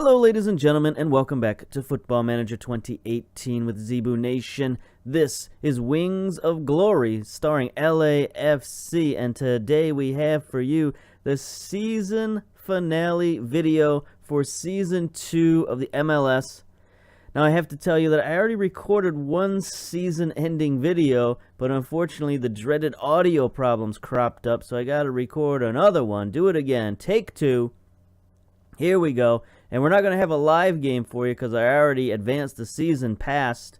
Hello, ladies and gentlemen, and welcome back to Football Manager 2018 with Zebu Nation. This is Wings of Glory, starring LAFC, and today we have for you the season finale video for Season 2 of the MLS. Now, I have to tell you that I already recorded one season-ending video, but unfortunately the dreaded audio problems cropped up, so I gotta record another one. Do it again. Take two. Here we go. And we're not going to have a live game for you because I already advanced the season past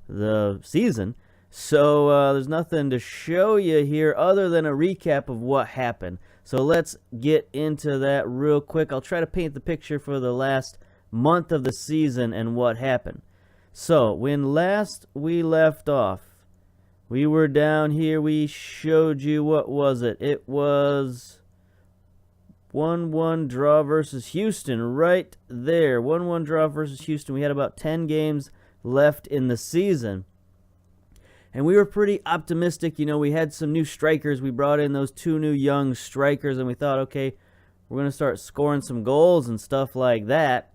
the season. So there's nothing to show you here other than a recap of what happened. So let's get into that real quick. I'll try to paint the picture for the last month of the season and what happened. So when last we left off, we were down here. We showed you, what was it? It was 1-1 draw versus Houston right there. 1-1 draw versus Houston. We had about 10 games left in the season. And we were pretty optimistic. You know, we had some new strikers. We brought in those two new young strikers, and we thought, okay, we're going to start scoring some goals and stuff like that.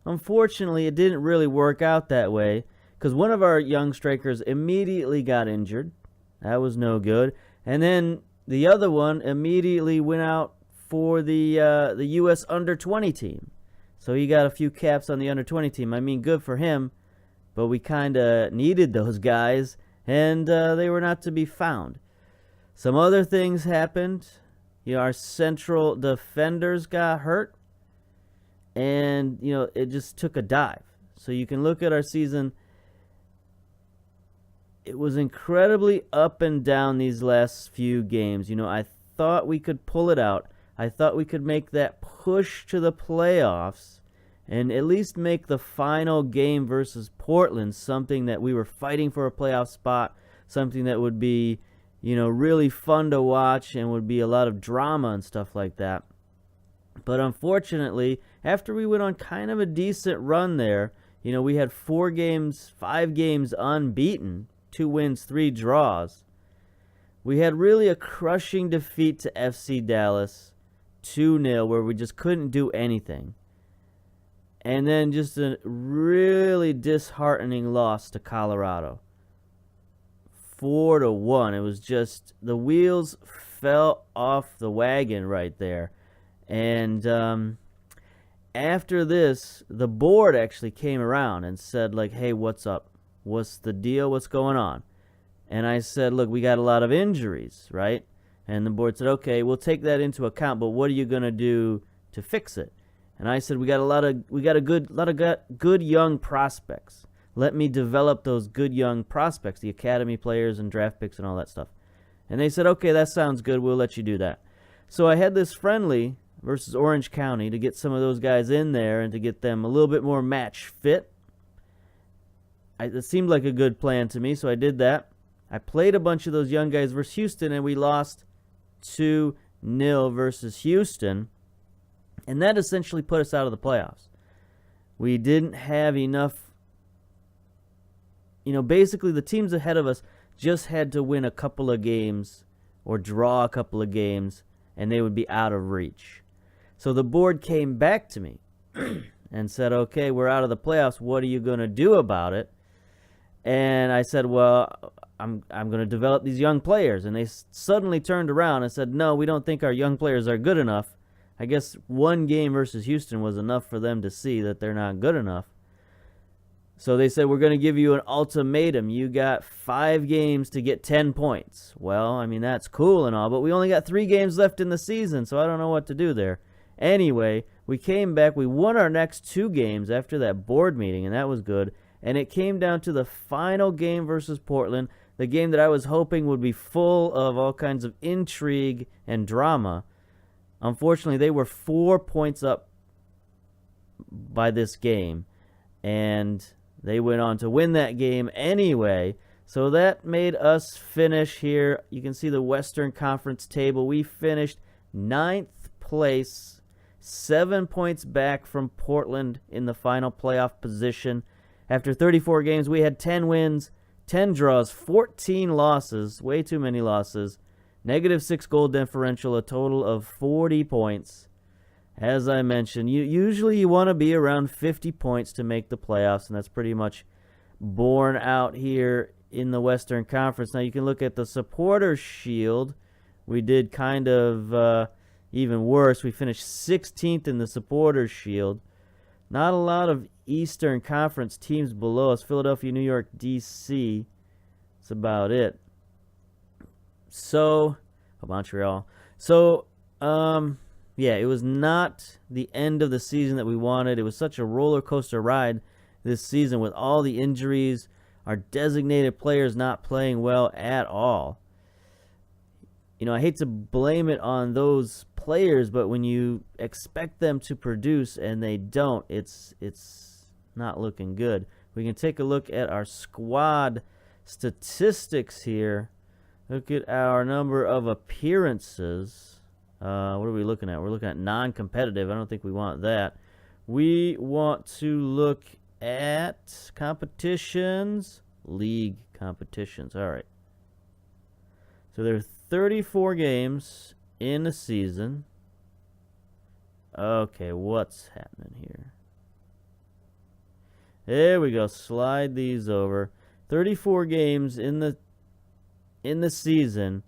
Unfortunately, it didn't really work out that way because one of our young strikers immediately got injured. That was no good. And then the other one immediately went out for the U.S. under-20 team. So he got a few caps on the under-20 team. I mean, good for him, but we kind of needed those guys, and they were not to be found. Some other things happened. You know, our central defenders got hurt, and, you know, it just took a dive. So you can look at our season. It was incredibly up and down these last few games. You know, I thought we could pull it out. I thought we could make that push to the playoffs and at least make the final game versus Portland something that we were fighting for a playoff spot, something that would be, you know, really fun to watch and would be a lot of drama and stuff like that. But unfortunately, after we went on kind of a decent run there, you know, we had 5 games unbeaten, 2 wins, 3 draws. We had really a crushing defeat to FC Dallas, 2-0, where we just couldn't do anything. And then just a really disheartening loss to Colorado, 4-1. It was just, the wheels fell off the wagon right there. And after this, the board actually came around and said, like, hey, what's up? What's the deal? What's going on? And I said, look, we got a lot of injuries, right? And the board said, okay, we'll take that into account, but what are you going to do to fix it? And I said, we got a good young prospects. Let me develop those good young prospects, the academy players and draft picks and all that stuff. And they said, okay, that sounds good. We'll let you do that. So I had this friendly versus Orange County to get some of those guys in there and to get them a little bit more match fit. It seemed like a good plan to me, so I did that. I played a bunch of those young guys versus Houston, and we lost 2-0 versus Houston, and that essentially put us out of the playoffs. We didn't have enough, you know, basically the teams ahead of us just had to win a couple of games or draw a couple of games, and they would be out of reach. So the board came back to me and said, okay, we're out of the playoffs. What are you going to do about it? And I said, well, I'm going to develop these young players. And they suddenly turned around and said, no, we don't think our young players are good enough. I guess one game versus Houston was enough for them to see that they're not good enough. So they said, we're going to give you an ultimatum. You got 5 games to get 10 points. Well, I mean, that's cool and all, but we only got 3 games left in the season, so I don't know what to do there. Anyway, we came back. We won our next 2 games after that board meeting, and that was good. And it came down to the final game versus Portland, the game that I was hoping would be full of all kinds of intrigue and drama. Unfortunately, they were 4 points up by this game, and they went on to win that game anyway. So that made us finish here. You can see the Western Conference table. We finished 9th place, 7 points back from Portland in the final playoff position. After 34 games, we had 10 wins, 10 draws, 14 losses, way too many losses, -6 goal differential, a total of 40 points. as I mentioned, usually you want to be around 50 points to make the playoffs, and that's pretty much borne out here in the Western Conference. Now you can look at the Supporters Shield. We did kind of even worse. We finished 16th in the Supporters Shield. Not a lot of Eastern Conference teams below us. Philadelphia, New York, D.C. That's about it. So, Montreal. So, yeah, it was not the end of the season that we wanted. It was such a roller coaster ride this season with all the injuries, our designated players not playing well at all. You know, I hate to blame it on those players, but when you expect them to produce and they don't, it's not looking good. We can take a look at our squad statistics here. Look at our number of appearances. What are we looking at? We're looking at non-competitive. I don't think we want that. We want to look at competitions. League competitions. All right. So there are 34 games in a season. Okay, what's happening here? There we go. Slide these over. 34 games in the season.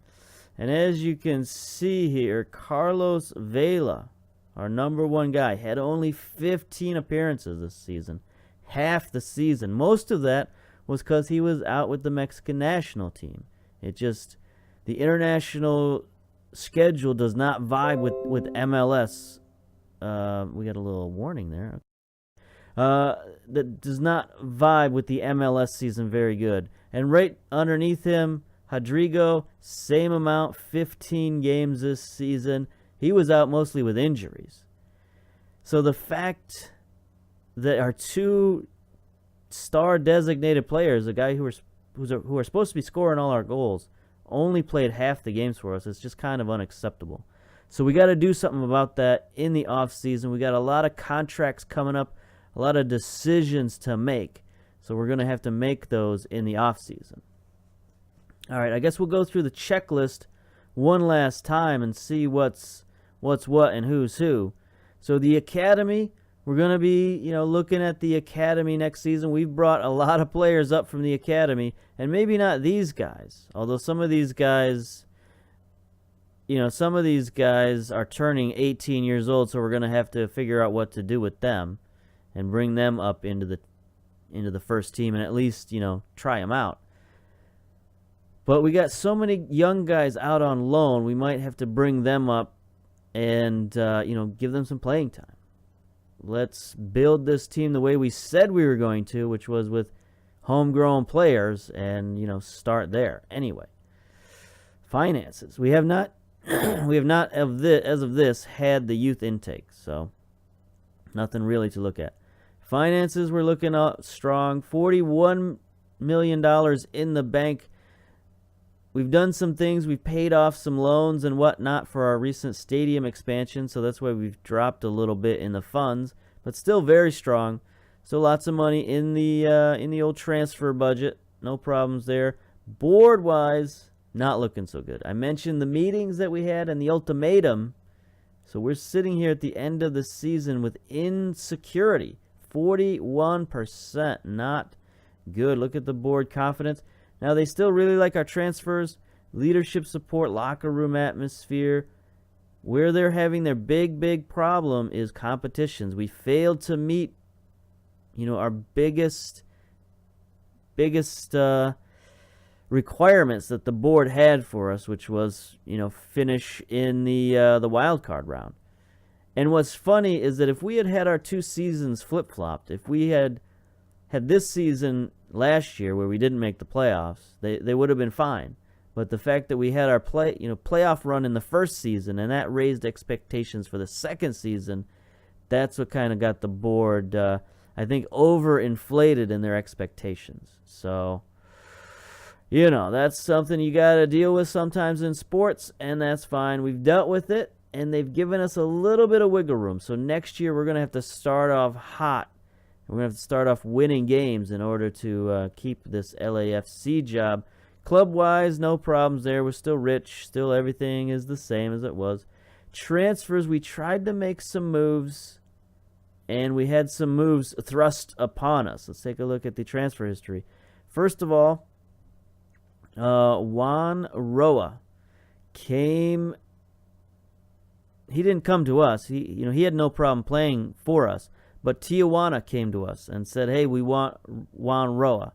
And as you can see here, Carlos Vela, our number one guy, had only 15 appearances this season. Half the season. Most of that was because he was out with the Mexican national team. It just, the international schedule does not vibe with MLS. We got a little warning there. That does not vibe with the MLS season very good. And right underneath him, Rodrigo, same amount, 15 games this season. He was out mostly with injuries. So the fact that our two star designated players, the guy who are supposed to be scoring all our goals, only played half the games for us, it's just kind of unacceptable. So we got to do something about that in the offseason. We got a lot of contracts coming up, a lot of decisions to make. So we're going to have to make those in the offseason. All right, I guess we'll go through the checklist one last time and see what's what and who's who. So the academy, we're going to be, looking at the academy next season. We've brought a lot of players up from the academy, and maybe not these guys. Although some of these guys, are turning 18 years old, so we're going to have to figure out what to do with them and bring them up into the first team and at least, try them out. But we got so many young guys out on loan, we might have to bring them up and, give them some playing time. Let's build this team the way we said we were going to, which was with homegrown players and, start there. Anyway, finances. We have not as of this had the youth intake, so nothing really to look at. Finances, we're looking up strong. $41 million in the bank. We've done some things. We've paid off some loans and whatnot for our recent stadium expansion, so that's why we've dropped a little bit in the funds, but still very strong. So lots of money in the old transfer budget. No problems there. Board-wise, not looking so good. I mentioned the meetings that we had and the ultimatum. So we're sitting here at the end of the season with insecurity. 41%. Not good. Look at the board confidence. Now, they still really like our transfers, leadership support, locker room atmosphere. Where they're having their big problem is competitions. We failed to meet, our biggest requirements that the board had for us, which was, finish in the wild card round. And what's funny is that if we had our two seasons flip-flopped, if we had this season last year where we didn't make the playoffs, they would have been fine. But the fact that we had our playoff run in the first season and that raised expectations for the second season, that's what kind of got the board, I think, overinflated in their expectations. So, that's something you got to deal with sometimes in sports, and that's fine. We've dealt with it, and they've given us a little bit of wiggle room. So next year we're going to have to start off hot. We're going to have to start off winning games in order to keep this LAFC job. Club-wise, no problems there. We're still rich. Still everything is the same as it was. transfers, we tried to make some moves, and we had some moves thrust upon us. Let's take a look at the transfer history. First of all, Juan Roa came. He didn't come to us. He had no problem playing for us. But Tijuana came to us and said, "Hey, we want Juan Roa."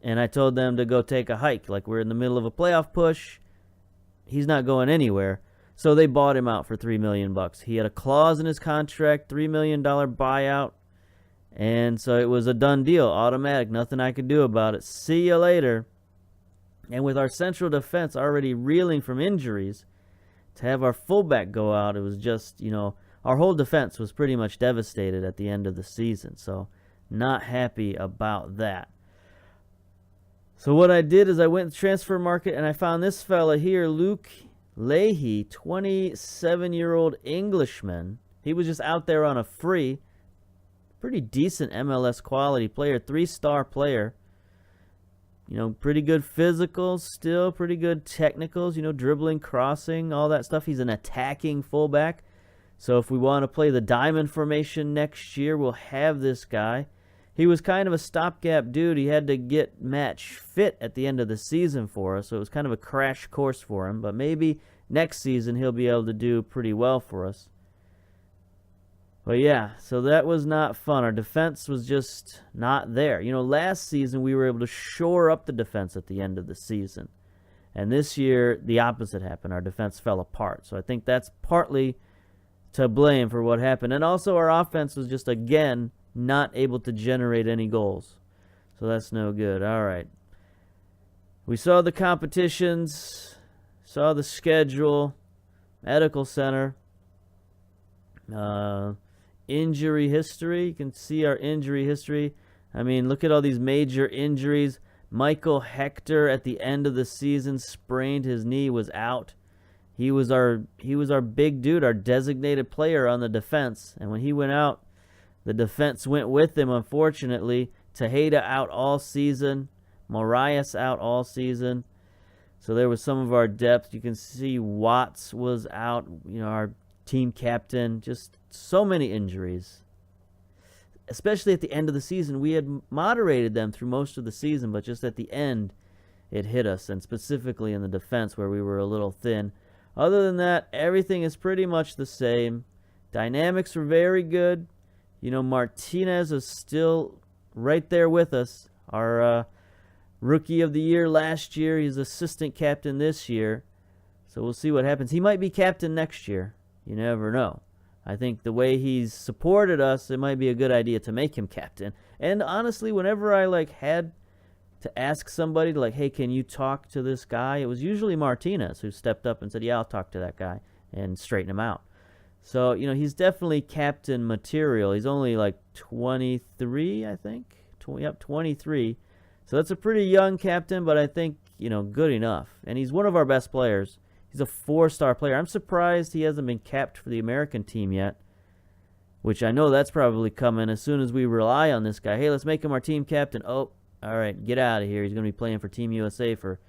And I told them to go take a hike. Like, we're in the middle of a playoff push. He's not going anywhere. So they bought him out for $3 million. He had a clause in his contract, $3 million buyout. And so it was a done deal, automatic, nothing I could do about it. See you later. And with our central defense already reeling from injuries, to have our fullback go out, it was just, our whole defense was pretty much devastated at the end of the season. So not happy about that. So what I did is I went to the transfer market and I found this fella here, Luke Leahy, 27-year-old Englishman. He was just out there on a free. Pretty decent MLS quality player, 3-star player. Pretty good physicals still, pretty good technicals, dribbling, crossing, all that stuff. He's an attacking fullback. So if we want to play the diamond formation next year, we'll have this guy. He was kind of a stopgap dude. He had to get match fit at the end of the season for us, so it was kind of a crash course for him. But maybe next season he'll be able to do pretty well for us. But yeah, so that was not fun. Our defense was just not there. Last season we were able to shore up the defense at the end of the season. And this year, the opposite happened. Our defense fell apart. So I think that's partly to blame for what happened. And also our offense was just, again, not able to generate any goals. So that's no good. All right. We saw the competitions, saw the schedule, medical center, injury history. You can see our injury history. I mean, look at all these major injuries. Michael Hector at the end of the season sprained his knee, was out. He was our big dude, our designated player on the defense. And when he went out, the defense went with him, unfortunately. Tejeda out all season. Marias out all season. So there was some of our depth. You can see Watts was out, our team captain. Just so many injuries. Especially at the end of the season. We had moderated them through most of the season, but just at the end, it hit us, and specifically in the defense where we were a little thin. Other than that, everything is pretty much the same. Dynamics were very good. Martinez is still right there with us. Our rookie of the year last year. He's assistant captain this year. So we'll see what happens. He might be captain next year. You never know. I think the way he's supported us, it might be a good idea to make him captain. And honestly, whenever I had to ask somebody hey, can you talk to this guy? It was usually Martinez who stepped up and said, yeah, I'll talk to that guy and straighten him out. So, he's definitely captain material. He's only 23, I think. 23. So that's a pretty young captain, but I think, good enough. And he's one of our best players. He's a 4-star player. I'm surprised he hasn't been capped for the American team yet, which I know that's probably coming as soon as we rely on this guy. Hey, let's make him our team captain. Oh, all right, get out of here. He's going to be playing for Team USA for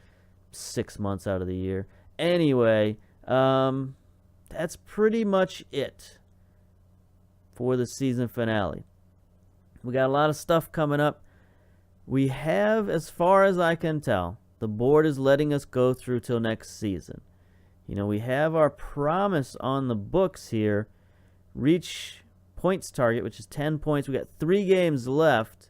6 months out of the year. Anyway, that's pretty much it for the season finale. We got a lot of stuff coming up. We have, as far as I can tell, the board is letting us go through till next season. We have our promise on the books here. Reach points target, which is 10 points. We got 3 games left.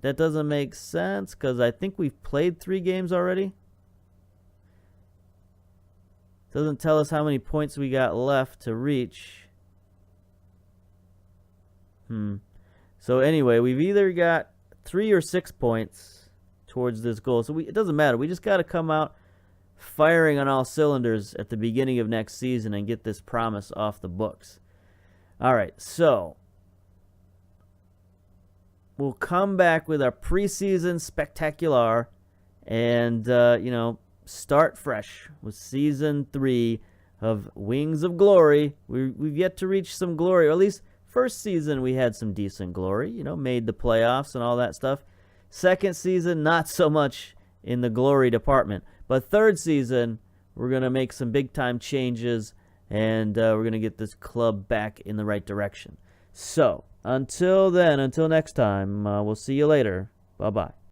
That doesn't make sense because I think we've played 3 games already. Doesn't tell us how many points we got left to reach. So anyway, we've either got 3 or 6 points towards this goal. So it doesn't matter. We just got to come out firing on all cylinders at the beginning of next season and get this promise off the books. All right, so we'll come back with our preseason spectacular and, start fresh with season 3 of Wings of Glory. We've yet to reach some glory, or at least first season we had some decent glory, made the playoffs and all that stuff. Second season, not so much in the glory department. But third season, we're going to make some big-time changes and we're going to get this club back in the right direction. So, until then, until next time, we'll see you later. Bye-bye.